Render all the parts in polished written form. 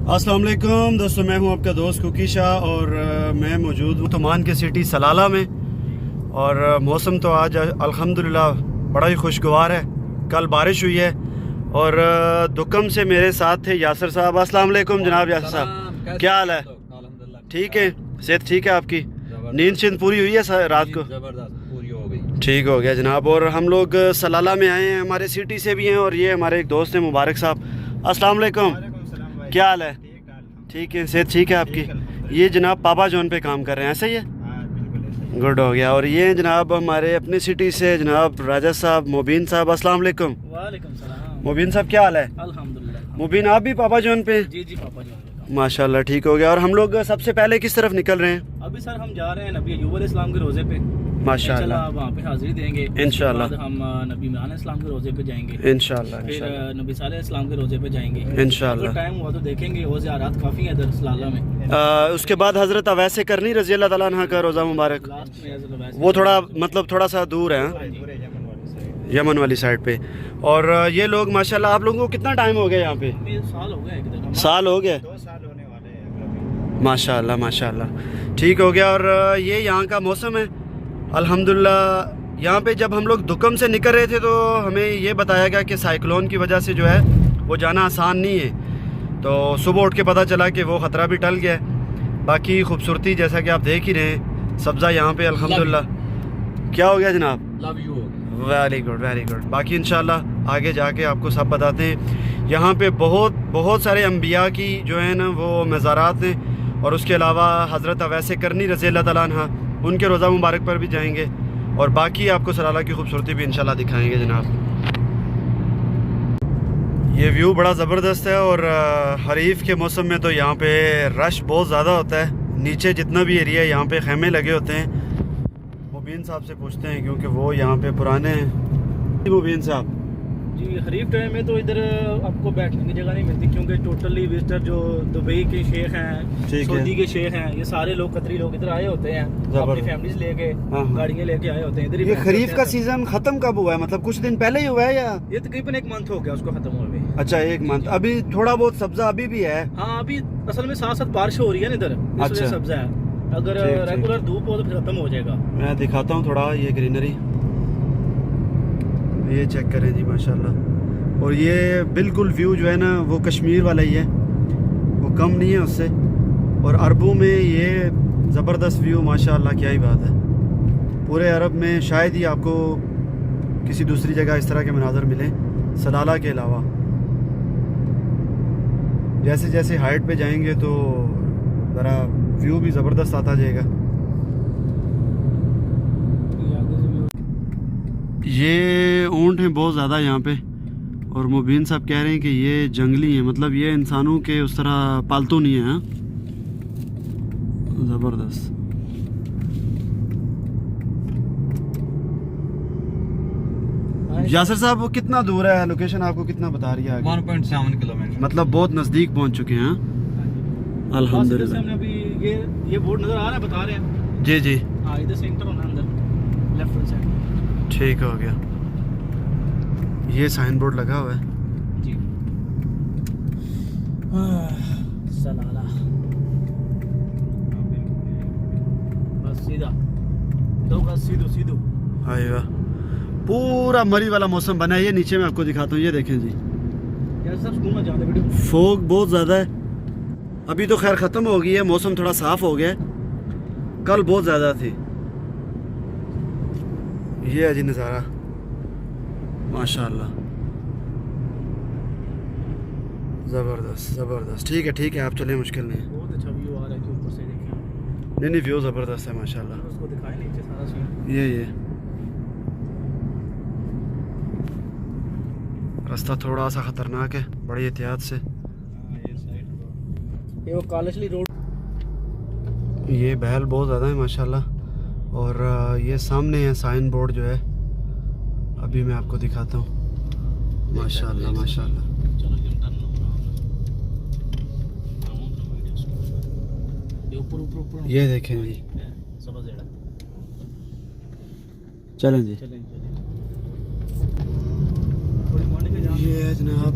अस्सलाम वालेकुम दोस्तों, मैं हूं आपका दोस्त कुकी शाह और मैं मौजूद हूं ओमान के सिटी सलाला में। और मौसम तो आज अल्हम्दुलिल्लाह बड़ा ही खुशगवार है। कल बारिश हुई है और दुकम से मेरे साथ थे यासर साहब। अस्सलाम वालेकुम जनाब यासर साहब, क्या हाल है? ठीक है, सेहत ठीक है आपकी? नींद शिंद पूरी हुई है रात को? जबरदस्त पूरी हो गई। ठीक हो गया जनाब। और हम लोग सलाला में आए हैं, हमारे सिटी से भी हैं और ये हमारे एक दोस्त हैं मुबारक साहब। अस्सलाम वालेकुम, क्या हाल है? ठीक है, सेहत ठीक है आपकी? ये जनाब पापा जॉन पे काम कर रहे हैं, ऐसा ही है? गुड हो गया। और ये जनाब हमारे अपनी सिटी से जनाब राजा साहब मुबीन साहब। अस्सलाम वालेकुम। वालेकुम सलाम। मुबीन साहब क्या हाल है? अल्हम्दुलिल्लाह। मुबीन आप भी पापा जॉन पे? जी जी पापा जी। माशाल्लाह, ठीक हो गया। और हम लोग सबसे पहले किस तरफ निकल रहे हैं? अभी सर हम जा रहे हैं नबी अय्यूब अलैहिस्सलाम के रोज़े पे। माशाल्लाह, वहाँ पे हाजिरी देंगे इंशाल्लाह। उसके बाद हम नबी इमरान अलैहिस्सलाम के रोज़े पे जाएंगे, इंशाल्लाह फिर इंशाल्लाह नबी सालेह अलैहिस्सलाम के रोज़े पे जाएंगे इंशाल्लाह। अगर टाइम हुआ तो देखेंगे। और ज़ियारत काफ़ी है इधर सलाला में। उसके बाद हज़रत अवैस करनी रज़ी अल्लाह तआला अन्हा का रोज़ा मुबारक, लास्ट में हज़रत अवैस वो थोड़ा मतलब थोड़ा सा दूर है, यमन वाली साइड पे। और ये लोग माशाल्लाह, आप लोगों को कितना टाइम हो गया यहाँ पे? साल हो गया इधर। साल हो गया? 2 साल होने वाले हैं। माशाल्लाह माशाल्लाह, ठीक हो गया। और ये यहाँ का मौसम है अल्हम्दुलिल्लाह। यहाँ पे जब हम लोग दुकम से निकल रहे थे तो हमें ये बताया गया कि साइक्लोन की वजह से जो है वो जाना आसान नहीं है। तो सुबह उठ के पता चला कि वो ख़तरा भी टल गया है। बाकी खूबसूरती जैसा कि आप देख ही रहे हैं, सब्ज़ा यहाँ पे अल्हम्दुलिल्लाह। क्या हो गया जनाब? Love you. Very good very good. बाकी इंशाल्लाह आगे जाके आपको सब बताते हैं। यहाँ पे बहुत सारे अम्बिया की जो है ना वो मज़ारात हैं। और उसके अलावा हज़रत अवैस करनी रज़ी अल्लाह तआला अन्हा, उनके रोज़ा मुबारक पर भी जाएंगे। और बाकी आपको सलाला की खूबसूरती भी इंशाल्लाह दिखाएंगे जनाब। ये व्यू बड़ा ज़बरदस्त है। और हरीफ के मौसम में तो यहाँ पे रश बहुत ज़्यादा होता है। नीचे जितना भी एरिया है यहाँ पे खेमे लगे होते हैं। मुबीन साहब से पूछते हैं क्योंकि वो यहाँ पे पुराने हैं। मुबीन साहब जी, हरीफ टाइम में तो इधर आपको बैठने की जगह नहीं मिलती क्योंकि टोटली विजिटर जो दुबई के शेख हैं, सऊदी के शेख हैं, ये सारे लोग कतरी लोग इधर आए होते हैं अपनी फैमिलीज लेके, गाड़ियाँ लेके आए होते हैं इधर। ये खरीफ का सीजन खत्म कब हुआ है? मतलब कुछ दिन पहले ही हुआ है या? ये तकरीबन 1 मंथ हो गया उसको खत्म हुए। अच्छा, 1 मंथ। अभी थोड़ा बहुत सब्जा अभी भी है? हाँ, अभी असल में साथ साथ बारिश हो रही है ना इधर, इस वजह से सब्जा है। अगर रेगुलर धूप हो तो फिर खत्म हो जाएगा। मैं दिखाता हूँ थोड़ा ये ग्रीनरी, ये चेक करें जी माशाल्लाह। और ये बिल्कुल व्यू जो है ना वो कश्मीर वाला ही है, वो कम नहीं है उससे। और अरबों में ये ज़बरदस्त व्यू माशाल्लाह, क्या ही बात है। पूरे अरब में शायद ही आपको किसी दूसरी जगह इस तरह के मनाज़र मिले सलाला के अलावा। जैसे जैसे हाइट पे जाएंगे तो ज़रा व्यू भी ज़बरदस्त आता जाएगा। ये ऊँट हैं बहुत ज़्यादा यहाँ पे। और मुबीन साहब कह रहे हैं कि ये जंगली हैं, मतलब ये इंसानों के उस तरह पालतू नहीं है। ज़बरदस्त। यासर साहब वो कितना दूर है? लोकेशन आपको कितना बता रही है? 1.7 किलोमीटर, मतलब बहुत नज़दीक पहुँच चुके हैं अल्हम्दुलिल्लाह। हमने अभी ये बोर्ड नजर आ रहा है, बता रहे हैं। जी जी, हाँ, इधर से एंटर होना अंदर लेफ्ट साइड। ठीक हो गया। ये साइन बोर्ड लगा हुआ है जी। सलाला बस सीधा दो गज सीधो सीधो। हाय वाह, पूरा मरी वाला मौसम बना है। ये नीचे मैं आपको दिखाता हूँ, ये देखें जी, कैसे सब स्कूल में जाते वीडियो। फोग बहुत ज़्यादा है। अभी तो खैर ख़त्म हो गई है, मौसम थोड़ा साफ़ हो गया है। कल बहुत ज़्यादा थी। ये है जी नज़ारा माशाल्लाह, ज़बरदस्त ज़बरदस्त। ठीक है आप चलें, मुश्किल नहीं है। बहुत अच्छा व्यू आ रहा है कि ऊपर से देखें। नहीं व्यू ज़बरदस्त है माशाल्लाह। उसको दिखाई नीचे सारा सीन। ये रास्ता थोड़ा सा ख़तरनाक है, बड़ी एहतियात से। ये वो कालशली रोड, ये बहल बहुत ज़्यादा है माशाल्लाह। और ये सामने है साइन बोर्ड जो है, अभी मैं आपको दिखाता हूँ। माशाल्लाह माशाल्लाह। ये देखें जी, चलें जी। ये है जनाब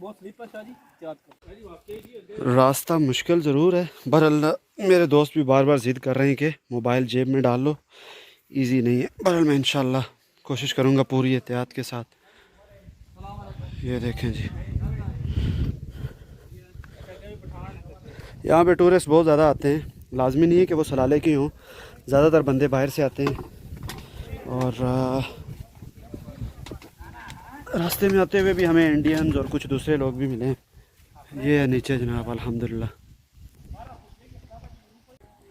बहुत स्लिप है शाह जी, याद करो। रास्ता मुश्किल ज़रूर है, बहरहाल मेरे दोस्त भी बार बार ज़िद कर रहे हैं कि मोबाइल जेब में डाल लो, इजी नहीं है। बहरहाल मैं इंशाल्लाह कोशिश करूँगा पूरी एहतियात के साथ। ये देखें जी, यहाँ पे टूरिस्ट बहुत ज़्यादा आते हैं, लाजमी नहीं है कि वो सलाले के हों, ज़्यादातर बंदे बाहर से आते हैं। और रास्ते में आते हुए भी हमें इंडियंस और कुछ दूसरे लोग भी मिले हैं। ये है नीचे जनाब, अल्हम्दुलिल्लाह।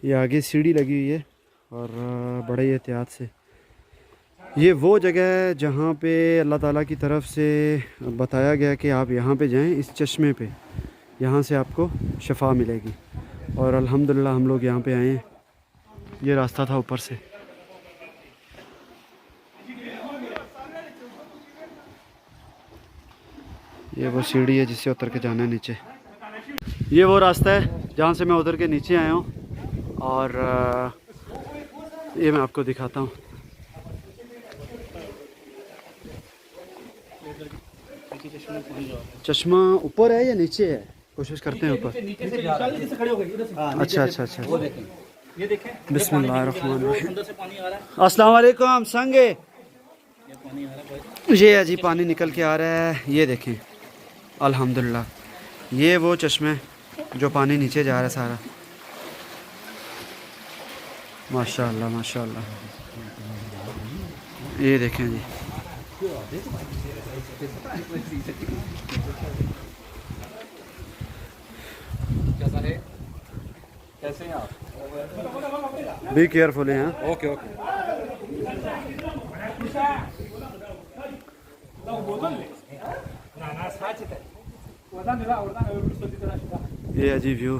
ये आगे सीढ़ी लगी हुई है और बड़े एहतियात से। ये वो जगह है जहाँ पे अल्लाह ताला की तरफ से बताया गया कि आप यहाँ पे जाएं, इस चश्मे पे, यहाँ से आपको शफा मिलेगी। और अल्हम्दुलिल्लाह हम लोग यहाँ पे आए हैं। ये रास्ता था ऊपर से। ये वो सीढ़ी है जिससे उतर के जाना है नीचे। ये वो रास्ता है जहाँ से मैं उतर के नीचे आया हूँ और ये मैं आपको दिखाता हूँ। चश्मा ऊपर है या नीचे है? कोशिश करते हैं ऊपर। अच्छा अच्छा अच्छा, ये देखें, बिस्मिल्लाहिर्रहमानिर्रहीम। अंदर से पानी आ रहा है, अस्सलाम वालेकुम संगे। ये पानी आ रहा है। ये है जी, पानी निकल के आ रहा है। ये देखें अल्हम्दुलिल्लाह, ये वो चश्मे जो पानी नीचे जा रहा है सारा। माशाअल्लाह माशाअल्लाह। ये देखें जी, कैसा है, कैसे हैं आप? बी केयरफुल हैं। Okay okay. ये है जी व्यू।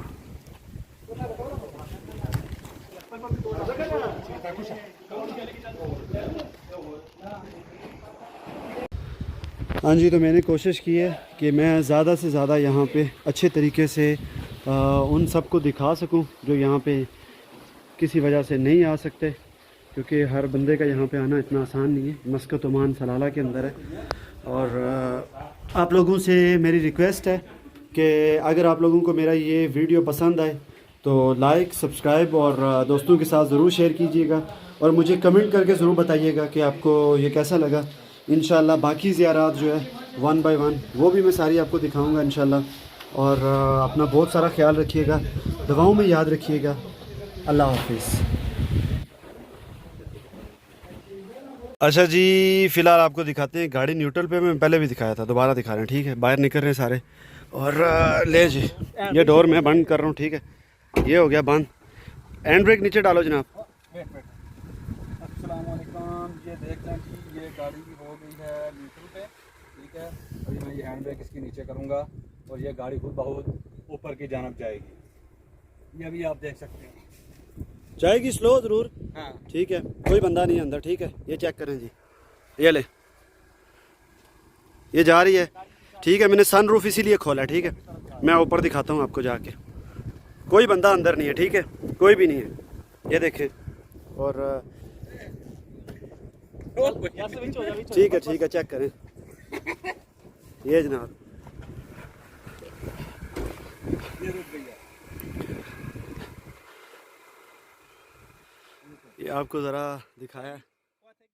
हाँ जी, तो मैंने कोशिश की है कि मैं ज़्यादा से ज़्यादा यहाँ पे अच्छे तरीके से उन सब को दिखा सकूँ जो यहाँ पे किसी वजह से नहीं आ सकते, क्योंकि हर बंदे का यहाँ पे आना इतना आसान नहीं है। मस्कत ओमान सलाला के अंदर है। और आप लोगों से मेरी रिक्वेस्ट है कि अगर आप लोगों को मेरा ये वीडियो पसंद आए तो लाइक, सब्सक्राइब और दोस्तों के साथ ज़रूर शेयर कीजिएगा और मुझे कमेंट करके ज़रूर बताइएगा कि आपको ये कैसा लगा। इंशाल्लाह बाकी ज़ियारात जो है 1 बाय 1 वो भी मैं सारी आपको दिखाऊंगा इंशाल्लाह। और अपना बहुत सारा ख्याल रखिएगा, दुआओं में याद रखिएगा। अल्लाह हाफिज़। अच्छा जी, फ़िलहाल आपको दिखाते हैं गाड़ी न्यूट्रल पे। मैं पहले भी दिखाया था, दोबारा दिखा रहे हैं, ठीक है। बाहर निकल रहे हैं सारे और ले जी, ये डोर मैं बंद कर रहा हूँ, ठीक है। ये हो गया बंद। हैंड ब्रेक नीचे डालो जनाब। अस्सलाम वालेकुम। ये देख लें कि ये गाड़ी हो गई है न्यूट्रल पे, ठीक है। अभी मैं ये हैंड ब्रेक इसके नीचे करूँगा और ये गाड़ी खुद बहुत ऊपर की जानब जाएगी। ये अभी आप देख सकते हैं, जाएगी स्लो ज़रूर, हाँ ठीक है। कोई बंदा नहीं अंदर, ठीक है। ये चेक करें जी, ये ले, ये जा रही है, ठीक है। मैंने सन रूफ इसीलिए खोला, ठीक है। मैं ऊपर दिखाता हूँ आपको जाके। कोई बंदा अंदर नहीं है, ठीक है, कोई भी नहीं है। ये देखें। और ठीक है ठीक है, चेक करें। ये जनाब, ये आपको ज़रा दिखाया।